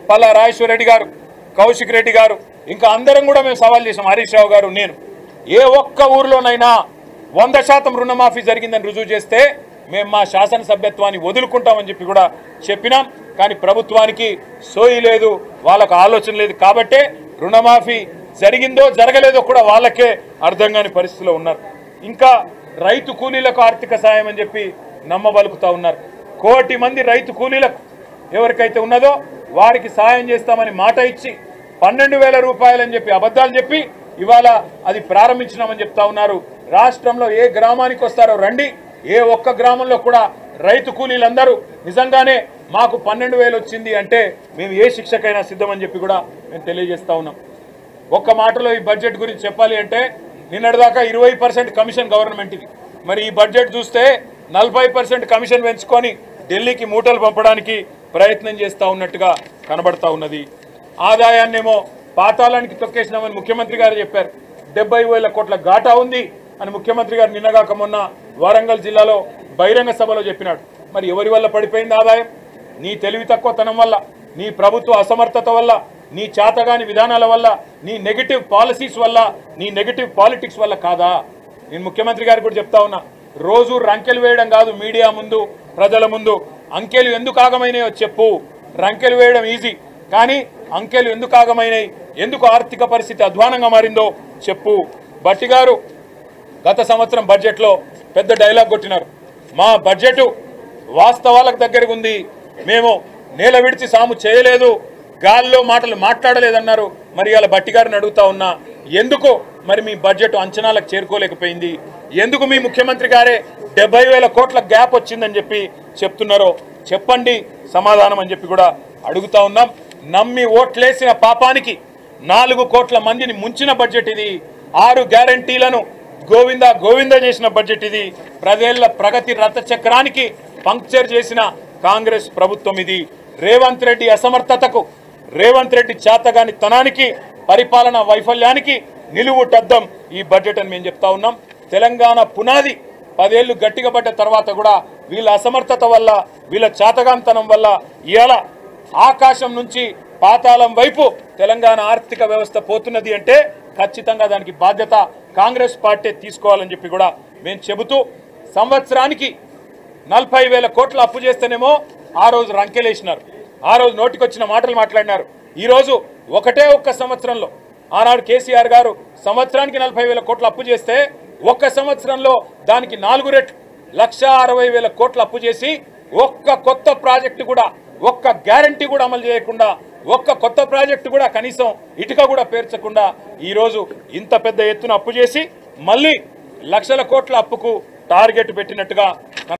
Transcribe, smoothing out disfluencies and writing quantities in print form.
పల్లా రాజేశ్వర రెడ్డి గారు, కౌశిక్ రెడ్డి గారు, ఇంకా అందరం కూడా మేము సవాల్ చేసాం. హరీష్ రావు గారు, నేను ఏ ఒక్క ఊర్లోనైనా 100% రుణమాఫీ జరిగిందని రుజువు చేస్తే మేము మా శాసనసభ్యత్వాన్ని వదులుకుంటామని చెప్పి కూడా చెప్పినాం. కానీ ప్రభుత్వానికి సోయి లేదు, వాళ్ళకు ఆలోచన లేదు. కాబట్టే రుణమాఫీ జరిగిందో జరగలేదో కూడా వాళ్ళకే అర్థం కాని పరిస్థితిలో ఉన్నారు. ఇంకా రైతు కూలీలకు ఆర్థిక సాయం అని చెప్పి నమ్మబలుకుతా ఉన్నారు. 1 కోటి మంది రైతు కూలీలకు ఎవరికైతే ఉన్నదో వారికి సాయం చేస్తామని మాట ఇచ్చి 12,000 రూపాయలని చెప్పి అబద్ధాలు చెప్పి ఇవాళ అది ప్రారంభించినామని చెప్తా ఉన్నారు. రాష్ట్రంలో ఏ గ్రామానికి వస్తారో రండి, ఏ ఒక్క గ్రామంలో కూడా రైతు కూలీలందరూ నిజంగానే మాకు 12,000 వచ్చింది అంటే మేము ఏ శిక్షకైనా సిద్ధమని చెప్పి కూడా మేము తెలియజేస్తా ఉన్నాం. ఒక్క మాటలో ఈ బడ్జెట్ గురించి చెప్పాలి అంటే నిన్నటిదాకా 20% కమిషన్ గవర్నమెంట్ ఇది. మరి ఈ బడ్జెట్ చూస్తే 40% కమిషన్ పెంచుకొని ఢిల్లీకి మూటలు పంపడానికి ప్రయత్నం చేస్తూ ఉన్నట్టుగా కనబడతా ఉన్నది. ఆదాయాన్నేమో పాతాళానికి తొక్కేసినామని ముఖ్యమంత్రి గారు చెప్పారు. 70,000 కోట్ల ఘాటా ఉంది అని ముఖ్యమంత్రి గారు నిన్నగాక మొన్న వరంగల్ జిల్లాలో బహిరంగ సభలో చెప్పినాడు. మరి ఎవరి వల్ల పడిపోయింది ఆదాయం? నీ తెలివి తక్కువతనం వల్ల, నీ ప్రభుత్వ అసమర్థత వల్ల, నీ చేతగాని విధానాల వల్ల, నీ నెగటివ్ పాలసీస్ వల్ల, నీ నెగటివ్ పాలిటిక్స్ వల్ల కాదా? నేను ముఖ్యమంత్రి గారికి కూడా చెప్తా ఉన్నా, రోజు రంకెలు వేయడం కాదు, మీడియా ముందు ప్రజల ముందు అంకెలు ఎందుకు ఆగమైనాయో చెప్పు. రంకెలు వేయడం ఈజీ, కానీ అంకెలు ఎందుకు ఆగమైనాయి, ఎందుకు ఆర్థిక పరిస్థితి అధ్వానంగా మారిందో చెప్పు. భట్టి గారు గత సంవత్సరం బడ్జెట్లో పెద్ద డైలాగ్ కొట్టినారు. మా బడ్జెట్ వాస్తవాలకు దగ్గరగా ఉంది, మేము నేల విడిచి సాము చేయలేదు, గాల్లో మాటలు మాట్లాడలేదన్నారు. మరి ఇలా భట్టి గారిని అడుగుతా ఉన్నా, ఎందుకు మరి మీ బడ్జెట్ అంచనాలకు చేరుకోలేకపోయింది? ఎందుకు మీ ముఖ్యమంత్రి గారే 70,000 కోట్ల గ్యాప్ వచ్చిందని చెప్పి చెప్తున్నారో చెప్పండి సమాధానం అని చెప్పి కూడా అడుగుతా ఉన్నాం. నమ్మి ఓట్లేసిన పాపానికి 4 కోట్ల మందిని ముంచిన బడ్జెట్ ఇది. 6 గ్యారంటీలను గోవిందా గోవిందా చేసిన బడ్జెట్ ఇది. ప్రజల ప్రగతి రథ చక్రానికి పంక్చర్ చేసిన కాంగ్రెస్ ప్రభుత్వం ఇది. రేవంత్ రెడ్డి అసమర్థతకు, రేవంత్ రెడ్డి చేతగాని తనానికి, పరిపాలన వైఫల్యానికి నిలువుటద్దం ఈ బడ్జెట్ అని మేము చెప్తా ఉన్నాం. తెలంగాణ పునాది 10 ఏళ్లు గట్టిగా పడ్డ తర్వాత కూడా వీళ్ళ అసమర్థత వల్ల, వీళ్ళ చేతగాంతనం వల్ల ఇవాళ ఆకాశం నుంచి పాతాళం వైపు తెలంగాణ ఆర్థిక వ్యవస్థ పోతున్నది అంటే ఖచ్చితంగా దానికి బాధ్యత కాంగ్రెస్ పార్టీ తీసుకోవాలని చెప్పి కూడా మేము చెబుతూ, సంవత్సరానికి 40,000 కోట్ల అప్పు చేస్తేనేమో ఆ రోజు రంకెలేసినారు, ఆ రోజు నోటికొచ్చిన మాటలు మాట్లాడినారు. ఈరోజు ఒక్క సంవత్సరంలో ఆనాడు కేసీఆర్ గారు సంవత్సరానికి 40,000 కోట్ల అప్పు చేస్తే ఒక్క సంవత్సరంలో దానికి 4 రెట్లు 1,60,000 కోట్ల అప్పు చేసి ఒక్క కొత్త ప్రాజెక్టు కూడా, ఒక్క గ్యారంటీ కూడా అమలు చేయకుండా, ఒక్క కొత్త ప్రాజెక్టు కూడా కనీసం ఇటుక కూడా పేర్చకుండా ఈరోజు ఇంత పెద్ద ఎత్తున అప్పు చేసి మళ్ళీ లక్షల కోట్ల అప్పుకు టార్గెట్ పెట్టినట్టుగా